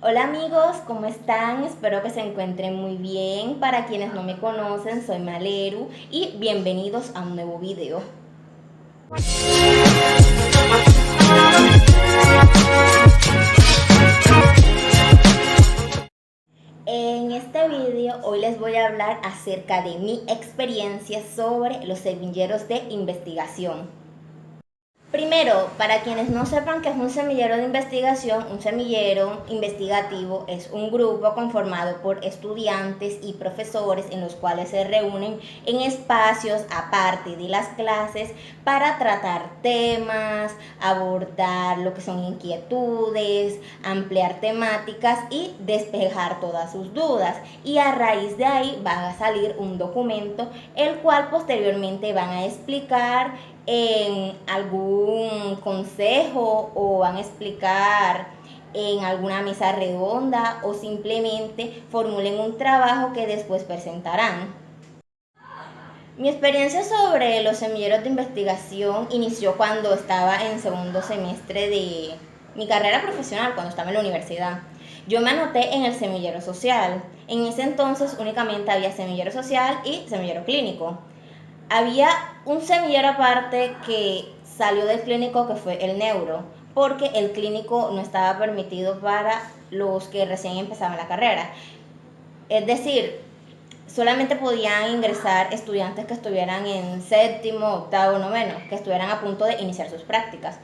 Hola amigos, ¿cómo están? Espero que se encuentren muy bien. Para quienes no me conocen, soy Maleru y bienvenidos a un nuevo video. En este video hoy les voy a hablar acerca de mi experiencia sobre los semilleros de investigación. Primero, para quienes no sepan qué es un semillero de investigación, un semillero investigativo es un grupo conformado por estudiantes y profesores en los cuales se reúnen en espacios aparte de las clases para tratar temas, abordar lo que son inquietudes, ampliar temáticas y despejar todas sus dudas. Y a raíz de ahí va a salir un documento el cual posteriormente van a explicar en algún consejo o van a explicar en alguna mesa redonda o simplemente formulen un trabajo que después presentarán. Mi experiencia sobre los semilleros de investigación inició cuando estaba en segundo semestre de mi carrera profesional, cuando estaba en la universidad. Yo me anoté en el semillero social. En ese entonces únicamente había semillero social y semillero clínico. Había un semillero aparte que salió del clínico, que fue el neuro, porque el clínico no estaba permitido para los que recién empezaban la carrera. Es decir, solamente podían ingresar estudiantes que estuvieran en séptimo, octavo, noveno, que estuvieran a punto de iniciar sus prácticas.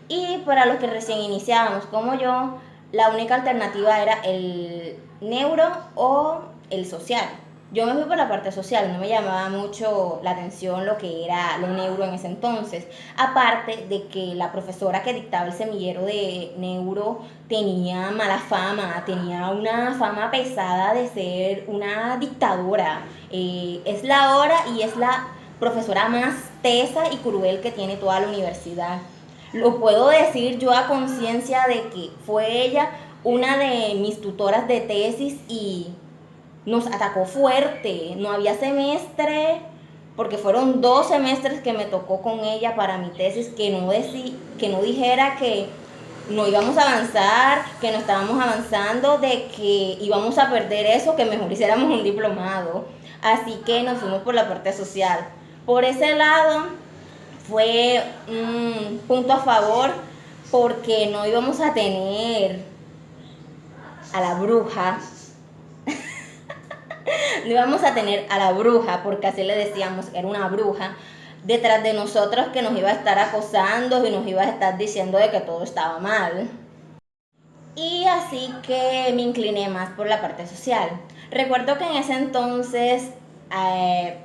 Y para los que recién iniciábamos como yo, la única alternativa era el neuro o el social. Yo me fui por la parte social, no me llamaba mucho la atención lo que era lo neuro en ese entonces. Aparte de que la profesora que dictaba el semillero de neuro tenía mala fama, tenía una fama pesada de ser una dictadora. Es la hora y es la profesora más tesa y cruel que tiene toda la universidad. Lo puedo decir yo a conciencia de que fue ella una de mis tutoras de tesis y nos atacó fuerte. No había semestre, porque fueron 2 semestres que me tocó con ella para mi tesis, que no dijera que no íbamos a avanzar, que no estábamos avanzando, de que íbamos a perder eso, que mejor hiciéramos un diplomado. Así que nos fuimos por la parte social. Por ese lado fue un punto a favor porque no íbamos a tener a la bruja, no íbamos a tener a la bruja, porque así le decíamos, era una bruja, detrás de nosotros que nos iba a estar acosando y nos iba a estar diciendo de que todo estaba mal. Y así que me incliné más por la parte social. Recuerdo que en ese entonces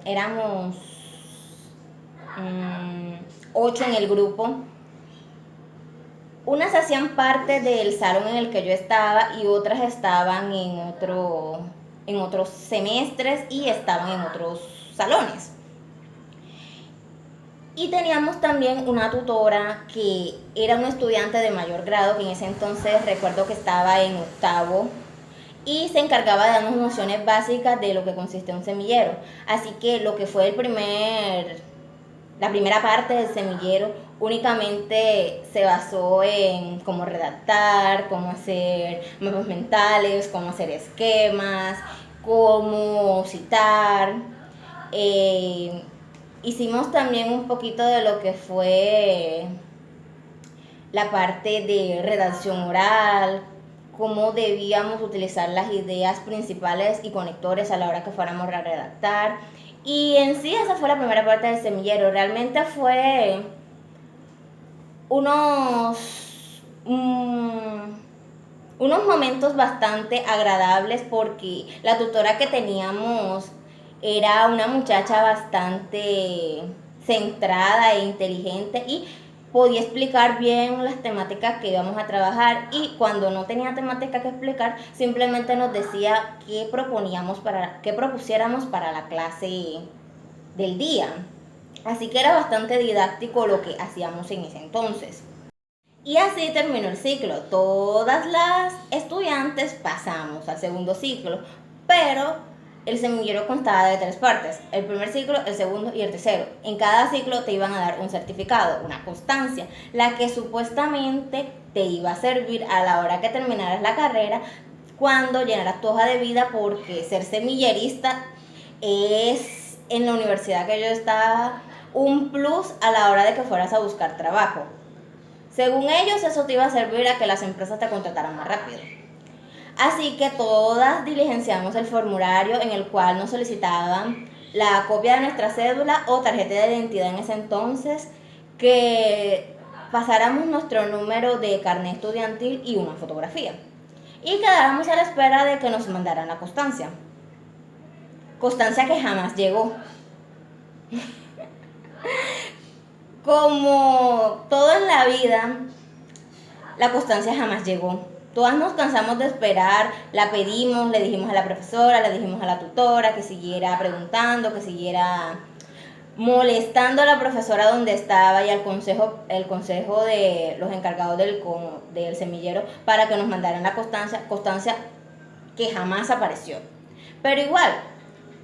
éramos 8 en el grupo. Unas hacían parte del salón en el que yo estaba y otras estaban en otros semestres y estaban en otros salones. Y teníamos también una tutora que era un estudiante de mayor grado, que en ese entonces recuerdo que estaba en octavo, y se encargaba de darnos nociones básicas de lo que consiste un semillero. Así que lo que fue la primera parte del semillero únicamente se basó en cómo redactar, cómo hacer mapas mentales, cómo hacer esquemas, cómo citar. Eh, Hicimos también un poquito de lo que fue la parte de redacción oral, cómo debíamos utilizar las ideas principales y conectores a la hora que fuéramos a redactar. Y en sí esa fue la primera parte del semillero. Realmente fue unos, unos momentos bastante agradables porque la tutora que teníamos era una muchacha bastante centrada e inteligente y podía explicar bien las temáticas que íbamos a trabajar, y cuando no tenía temática que explicar simplemente nos decía qué propusiéramos para la clase del día. Así que era bastante didáctico lo que hacíamos en ese entonces. Y así terminó el ciclo. Todas las estudiantes pasamos al segundo ciclo, pero el semillero constaba de 3 partes: el primer ciclo, el segundo y el tercero. En cada ciclo te iban a dar un certificado, una constancia, la que supuestamente te iba a servir a la hora que terminaras la carrera cuando llenaras tu hoja de vida, porque ser semillerista es, en la universidad que yo estaba, un plus a la hora de que fueras a buscar trabajo. Según ellos, eso te iba a servir a que las empresas te contrataran más rápido. Así que todas diligenciamos el formulario en el cual nos solicitaban la copia de nuestra cédula o tarjeta de identidad en ese entonces, que pasáramos nuestro número de carnet estudiantil y una fotografía. Y quedáramos a la espera de que nos mandaran la constancia. Constancia que jamás llegó. Como todo en la vida, la constancia jamás llegó. Todas nos cansamos de esperar, la pedimos, le dijimos a la profesora, le dijimos a la tutora que siguiera preguntando, que siguiera molestando a la profesora donde estaba y al consejo, el consejo de los encargados del semillero para que nos mandaran la constancia que jamás apareció. Pero igual,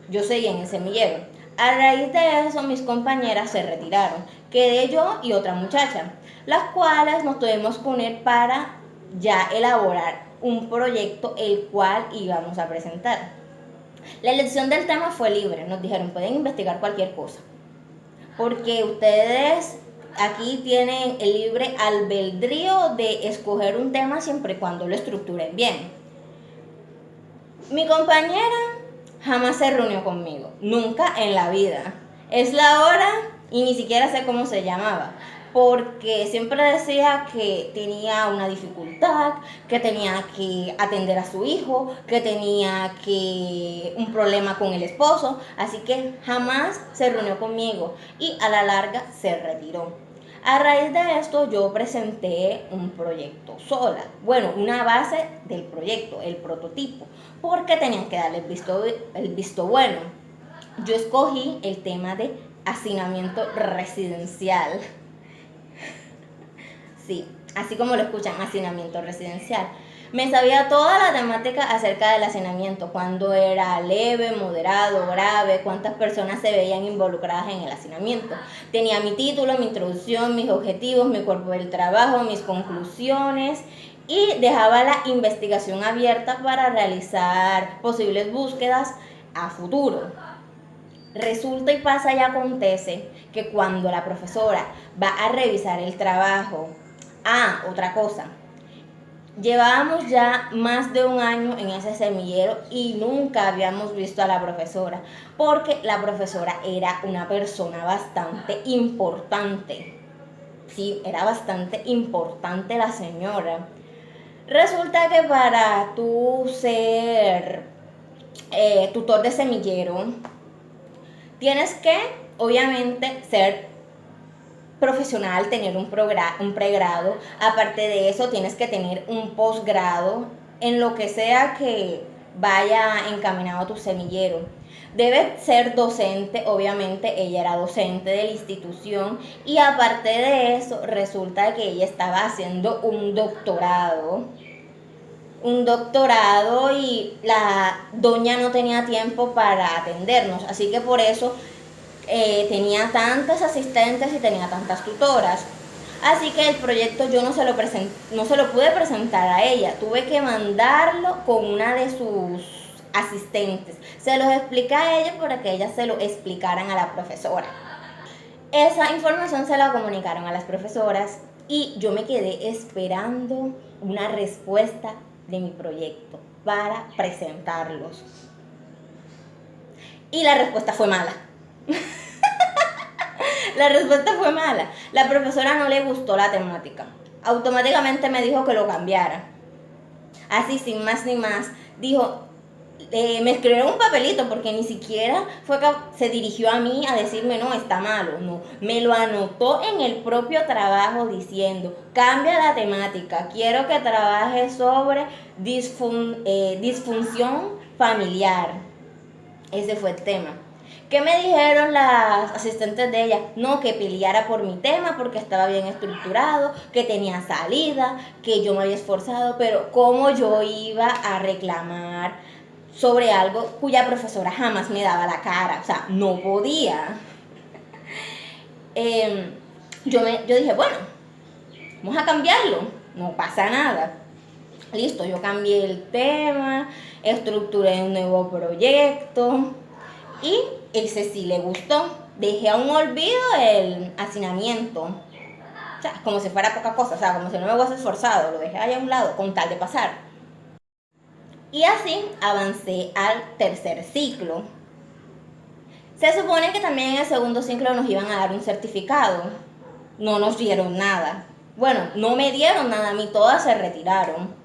yo seguía en el semillero. A raíz de eso, mis compañeras se retiraron. Quedé yo y otra muchacha, las cuales nos tuvimos que unir para ya elaborar un proyecto el cual íbamos a presentar. La elección del tema fue libre. Nos dijeron, pueden investigar cualquier cosa, porque ustedes aquí tienen el libre albedrío de escoger un tema siempre y cuando lo estructuren bien. Mi compañera jamás se reunió conmigo, nunca en la vida. Es la hora y ni siquiera sé cómo se llamaba, porque siempre decía que tenía una dificultad, que tenía que atender a su hijo, que tenía un problema con el esposo, así que jamás se reunió conmigo y a la larga se retiró. A raíz de esto yo presenté un proyecto sola, bueno, una base del proyecto, el prototipo, porque tenían que darle el visto bueno. Yo escogí el tema de hacinamiento residencial. Sí, así como lo escuchan, hacinamiento residencial. Me sabía toda la temática acerca del hacinamiento, cuándo era leve, moderado, grave, cuántas personas se veían involucradas en el hacinamiento. Tenía mi título, mi introducción, mis objetivos, mi cuerpo del trabajo, mis conclusiones, y dejaba la investigación abierta para realizar posibles búsquedas a futuro. Resulta y pasa y acontece que cuando la profesora va a revisar el trabajo, otra cosa, llevábamos ya más de un año en ese semillero y nunca habíamos visto a la profesora, porque la profesora era una persona bastante importante. Sí, era bastante importante la señora. Resulta que para tú ser tutor de semillero, tienes que, obviamente, ser profesional, tener un pregrado. Aparte de eso, tienes que tener un posgrado en lo que sea que vaya encaminado a tu semillero. Debe ser docente, obviamente ella era docente de la institución, y aparte de eso, resulta que ella estaba haciendo un doctorado y la doña no tenía tiempo para atendernos, así que por eso tenía tantas asistentes y tenía tantas tutoras. Así que el proyecto yo no se lo pude presentar a ella, tuve que mandarlo con una de sus asistentes. Se los expliqué a ella para que ellas se lo explicaran a la profesora. Esa información se la comunicaron a las profesoras y yo me quedé esperando una respuesta de mi proyecto para presentarlos. Y la respuesta fue mala. La respuesta fue mala. La profesora no le gustó la temática. Automáticamente me dijo que lo cambiara. Así, sin más ni más. Dijo, me escribieron un papelito porque ni siquiera se dirigió a mí a decirme, no, está malo. No, me lo anotó en el propio trabajo diciendo, cambia la temática. Quiero que trabajes sobre disfunción familiar. Ese fue el tema. ¿Qué me dijeron las asistentes de ella? No, que peleara por mi tema porque estaba bien estructurado, que tenía salida, que yo me había esforzado, pero ¿cómo yo iba a reclamar sobre algo cuya profesora jamás me daba la cara? O sea, no podía. Yo dije, bueno, vamos a cambiarlo. no pasa nada. Listo, yo cambié el tema, estructuré un nuevo proyecto y ese sí le gustó. Dejé a un olvido el hacinamiento. O sea, como si fuera poca cosa, o sea, como si no me hubiese esforzado, lo dejé ahí a un lado con tal de pasar. Y así avancé al tercer ciclo. Se supone que también en el segundo ciclo nos iban a dar un certificado. No nos dieron nada. Bueno, no me dieron nada a mí, todas se retiraron.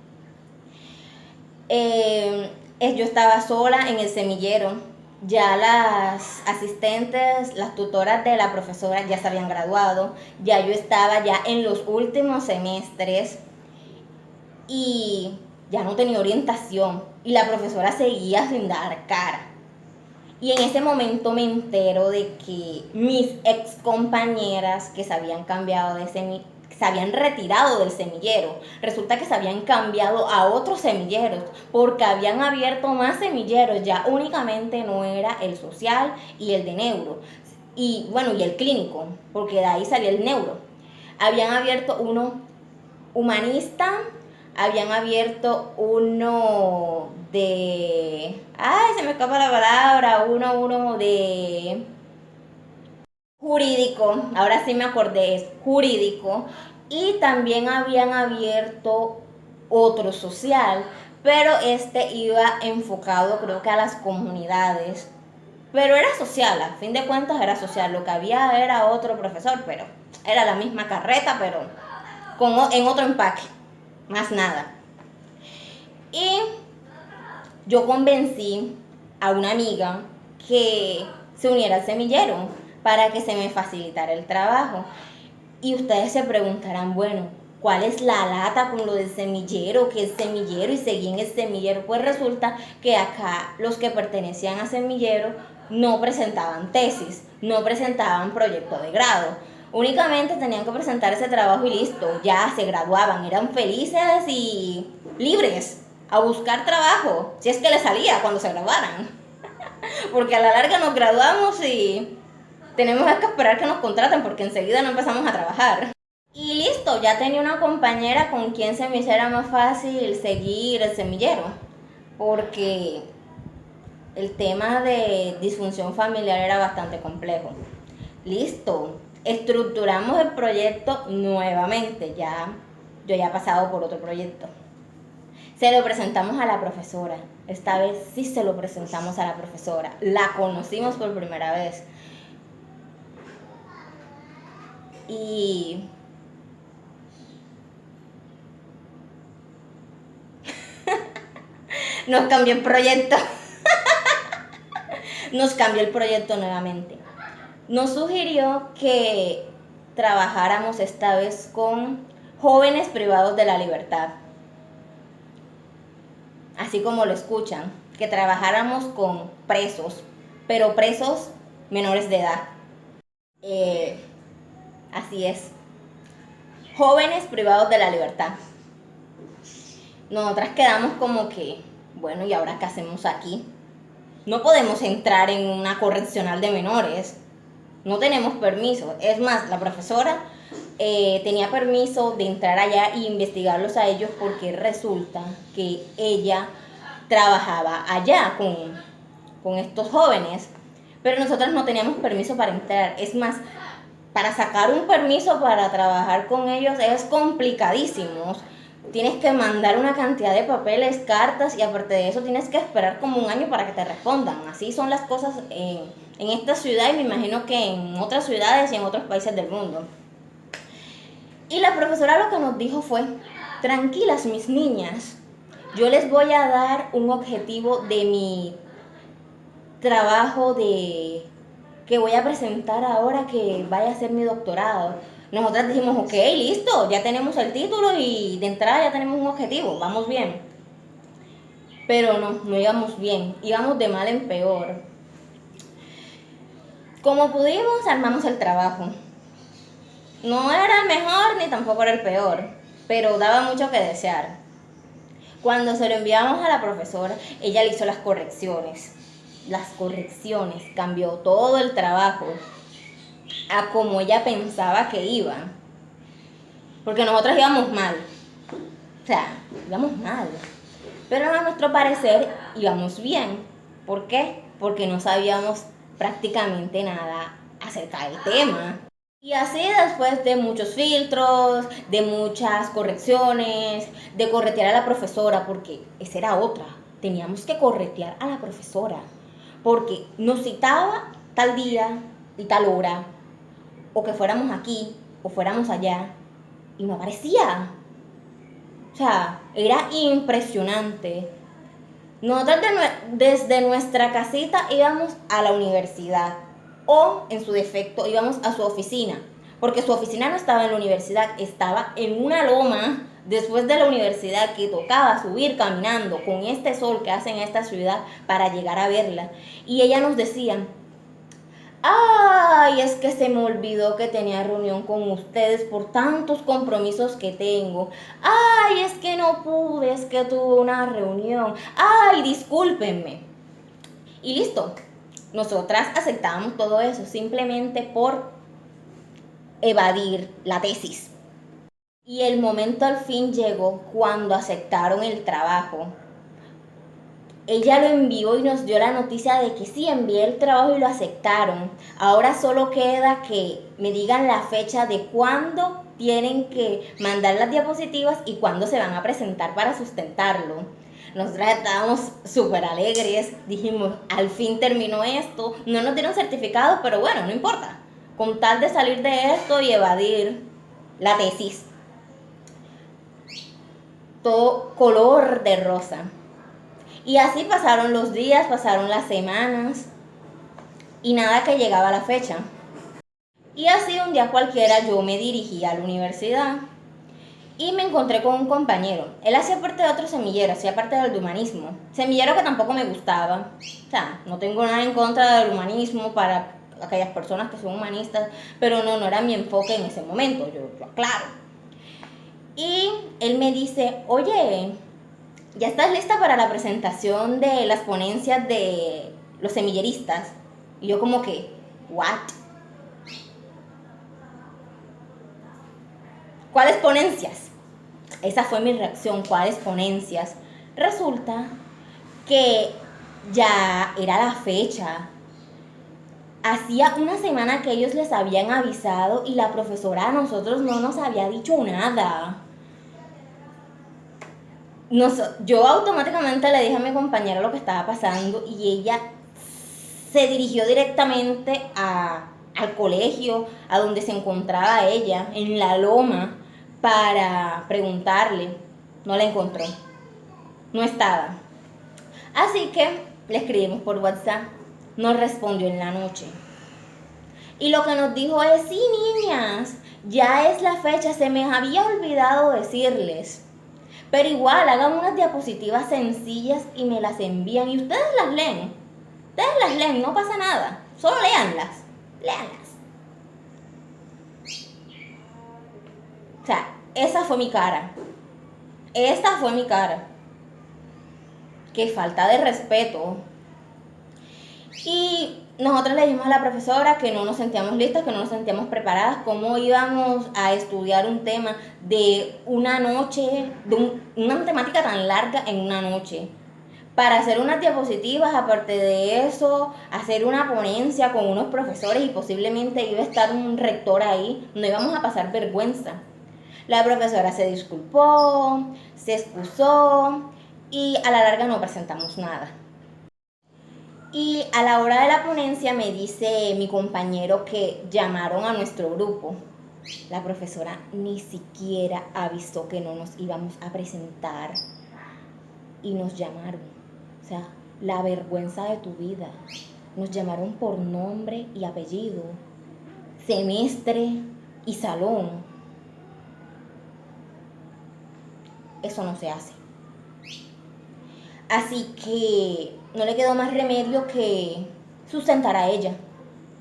Yo estaba sola en el semillero. Ya las asistentes, las tutoras de la profesora ya se habían graduado. Ya yo estaba ya en los últimos semestres y ya no tenía orientación. Y la profesora seguía sin dar cara. Y en ese momento me entero de que mis ex compañeras que se habían cambiado se habían retirado del semillero. Resulta que se habían cambiado a otros semilleros porque habían abierto más semilleros. Ya únicamente no era el social y el de neuro. Y bueno, y el clínico, porque de ahí salía el neuro. Habían abierto uno humanista, habían abierto uno de... Ay, se me escapa la palabra. Uno de... Jurídico. Ahora sí me acordé, es jurídico. Y también habían abierto otro social. Pero este iba enfocado creo que a las comunidades. Pero era social, a fin de cuentas era social. Lo que había era otro profesor, pero era la misma carreta, pero en otro empaque. Más nada. Y yo convencí a una amiga que se uniera al semillero para que se me facilitara el trabajo. Y ustedes se preguntarán, bueno, ¿cuál es la lata con lo del semillero? ¿Qué es semillero? Y seguí en el semillero. Pues resulta que acá los que pertenecían a semillero no presentaban tesis, no presentaban proyecto de grado. Únicamente tenían que presentar ese trabajo y listo, ya se graduaban, eran felices y libres a buscar trabajo, si es que les salía cuando se graduaran. Porque a la larga nos graduamos y tenemos que esperar que nos contraten porque enseguida no empezamos a trabajar. Y listo, ya tenía una compañera con quien se me hiciera más fácil seguir el semillero. Porque el tema de disfunción familiar era bastante complejo. Listo, estructuramos el proyecto nuevamente. Yo ya he pasado por otro proyecto. Se lo presentamos a la profesora. Esta vez sí se lo presentamos a la profesora. La conocimos por primera vez. Y nos cambió el proyecto. Nos cambió el proyecto nuevamente. Nos sugirió que trabajáramos esta vez con jóvenes privados de la libertad. Así como lo escuchan, que trabajáramos con presos, pero presos menores de edad. Así es. Jóvenes privados de la libertad. Nosotras quedamos como que, bueno, ¿y ahora qué hacemos aquí? No podemos entrar en una correccional de menores. No tenemos permiso. Es más, la profesora tenía permiso de entrar allá e investigarlos a ellos porque resulta que ella trabajaba allá con estos jóvenes. Pero nosotras no teníamos permiso para entrar. Es más, para sacar un permiso para trabajar con ellos es complicadísimo. Tienes que mandar una cantidad de papeles, cartas y aparte de eso tienes que esperar como un año para que te respondan. Así son las cosas en esta ciudad y me imagino que en otras ciudades y en otros países del mundo. Y la profesora lo que nos dijo fue, tranquilas mis niñas, yo les voy a dar un objetivo de mi trabajo que voy a presentar ahora que vaya a hacer mi doctorado. Nosotras dijimos, ok, listo, ya tenemos el título y de entrada ya tenemos un objetivo, vamos bien. Pero no íbamos bien, íbamos de mal en peor. Como pudimos, armamos el trabajo. No era el mejor ni tampoco era el peor, pero daba mucho que desear. Cuando se lo enviamos a la profesora, ella le hizo las correcciones. Cambió todo el trabajo a como ella pensaba que iba. Porque nosotros íbamos mal. O sea, íbamos mal. Pero a nuestro parecer íbamos bien. ¿Por qué? Porque no sabíamos prácticamente nada acerca del tema. Y así después de muchos filtros, de muchas correcciones, de corretear a la profesora, porque esa era otra, teníamos que corretear a la profesora, porque nos citaba tal día y tal hora, o que fuéramos aquí, o fuéramos allá, y no aparecía. O sea, era impresionante. Nosotros desde nuestra casita íbamos a la universidad o, en su defecto, íbamos a su oficina, porque su oficina no estaba en la universidad, estaba en una loma después de la universidad que tocaba subir caminando con este sol que hace en esta ciudad para llegar a verla. Y ella nos decía: ay, es que se me olvidó que tenía reunión con ustedes por tantos compromisos que tengo. Ay, es que no pude, es que tuve una reunión. Ay, discúlpenme. Y listo. Nosotras aceptábamos todo eso simplemente por evadir la tesis. Y el momento al fin llegó cuando aceptaron el trabajo. Ella lo envió y nos dio la noticia de que sí, envié el trabajo y lo aceptaron. Ahora solo queda que me digan la fecha de cuándo tienen que mandar las diapositivas y cuándo se van a presentar para sustentarlo. Nosotras estábamos súper alegres, dijimos, al fin terminó esto. No nos dieron certificado, pero bueno, no importa. Con tal de salir de esto y evadir la tesis. Todo color de rosa. Y así pasaron los días, pasaron las semanas y nada que llegaba a la fecha. Y así un día cualquiera yo me dirigí a la universidad y me encontré con un compañero. Él hacía parte de otro semillero, hacía parte del humanismo. Semillero que tampoco me gustaba. O sea, no tengo nada en contra del humanismo para aquellas personas que son humanistas, pero no era mi enfoque en ese momento, yo aclaro. Y él me dice: oye, ¿ya estás lista para la presentación de las ponencias de los semilleristas? Y yo como que, ¿what? ¿Cuáles ponencias? Esa fue mi reacción, ¿cuáles ponencias? Resulta que ya era la fecha. Hacía una semana que ellos les habían avisado y la profesora a nosotros no nos había dicho nada. Yo automáticamente le dije a mi compañera lo que estaba pasando y ella se dirigió directamente al colegio, a donde se encontraba ella, en la loma, para preguntarle. No la encontró, no estaba. Así que le escribimos por WhatsApp, nos respondió en la noche. Y lo que nos dijo es: sí, niñas, ya es la fecha, se me había olvidado decirles. Pero igual, hagan unas diapositivas sencillas y me las envían y ustedes las leen. Ustedes las leen, no pasa nada. Solo léanlas. Léanlas. O sea, esa fue mi cara. Esta fue mi cara. Qué falta de respeto. Y nosotros le dijimos a la profesora que no nos sentíamos listas, que no nos sentíamos preparadas, cómo íbamos a estudiar un tema de una noche, una temática tan larga en una noche. Para hacer unas diapositivas, aparte de eso, hacer una ponencia con unos profesores y posiblemente iba a estar un rector ahí, no íbamos a pasar vergüenza. La profesora se disculpó, se excusó y a la larga no presentamos nada. Y a la hora de la ponencia me dice mi compañero que llamaron a nuestro grupo. La profesora ni siquiera avisó que no nos íbamos a presentar y nos llamaron. O sea, la vergüenza de tu vida. Nos llamaron por nombre y apellido, semestre y salón. Eso no se hace. Así que no le quedó más remedio que sustentar a ella.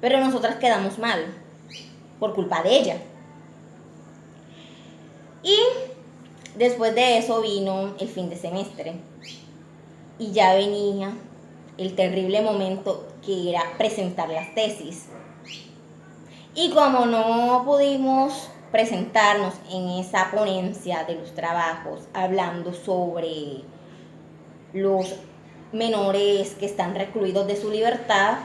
Pero nosotras quedamos mal por culpa de ella. Y después de eso vino el fin de semestre. Y ya venía el terrible momento que era presentar las tesis. Y como no pudimos presentarnos en esa ponencia de los trabajos hablando sobre los menores que están recluidos de su libertad,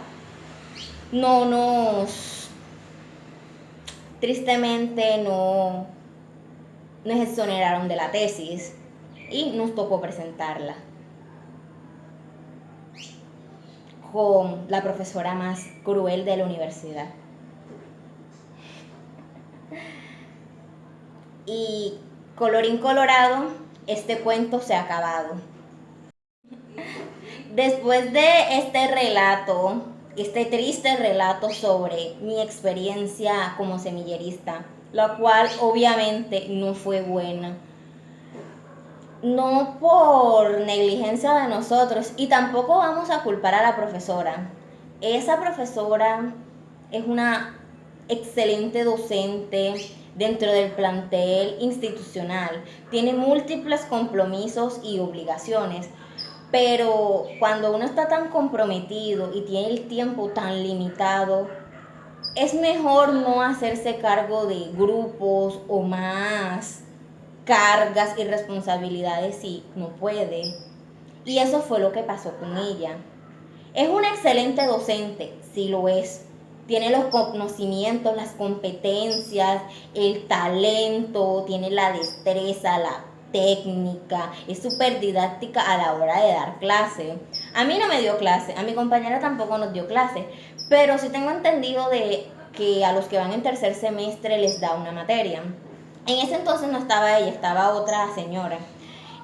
tristemente no nos exoneraron de la tesis y nos tocó presentarla con la profesora más cruel de la universidad. Y colorín colorado, este cuento se ha acabado. Después de este triste relato sobre mi experiencia como semillerista, la cual obviamente no fue buena, no por negligencia de nosotros, y tampoco vamos a culpar a la profesora. Esa profesora es una excelente docente dentro del plantel institucional, tiene múltiples compromisos y obligaciones, pero cuando uno está tan comprometido y tiene el tiempo tan limitado, es mejor no hacerse cargo de grupos o más cargas y responsabilidades si no puede. Y eso fue lo que pasó con ella. Es una excelente docente, sí lo es. Tiene los conocimientos, las competencias, el talento, tiene la destreza, la técnica, es súper didáctica a la hora de dar clase. A mí no me dio clase, a mi compañera tampoco nos dio clase, pero sí tengo entendido de que a los que van en tercer semestre les da una materia. En ese entonces no estaba ella, estaba otra señora.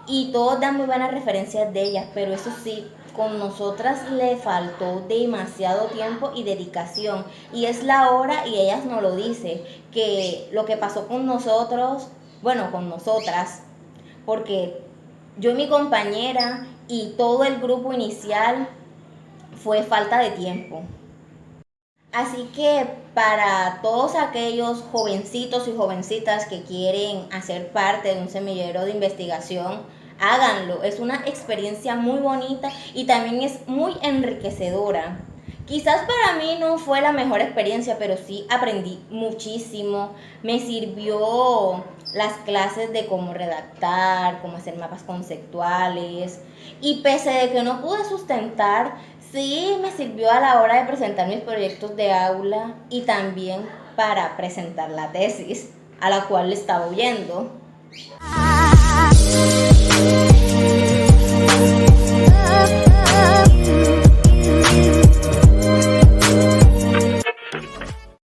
Y todos dan muy buenas referencias de ellas, pero eso sí, con nosotras le faltó demasiado tiempo y dedicación. Y es la hora, y ellas nos lo dicen, que lo que pasó con nosotros, bueno, con nosotras, porque yo y mi compañera y todo el grupo inicial fue falta de tiempo. Así que para todos aquellos jovencitos y jovencitas que quieren hacer parte de un semillero de investigación, háganlo. Es una experiencia muy bonita y también es muy enriquecedora. Quizás para mí no fue la mejor experiencia, pero sí aprendí muchísimo. Me sirvió las clases de cómo redactar, cómo hacer mapas conceptuales. Y pese de que no pude sustentar, sí me sirvió a la hora de presentar mis proyectos de aula y también para presentar la tesis a la cual le estaba huyendo.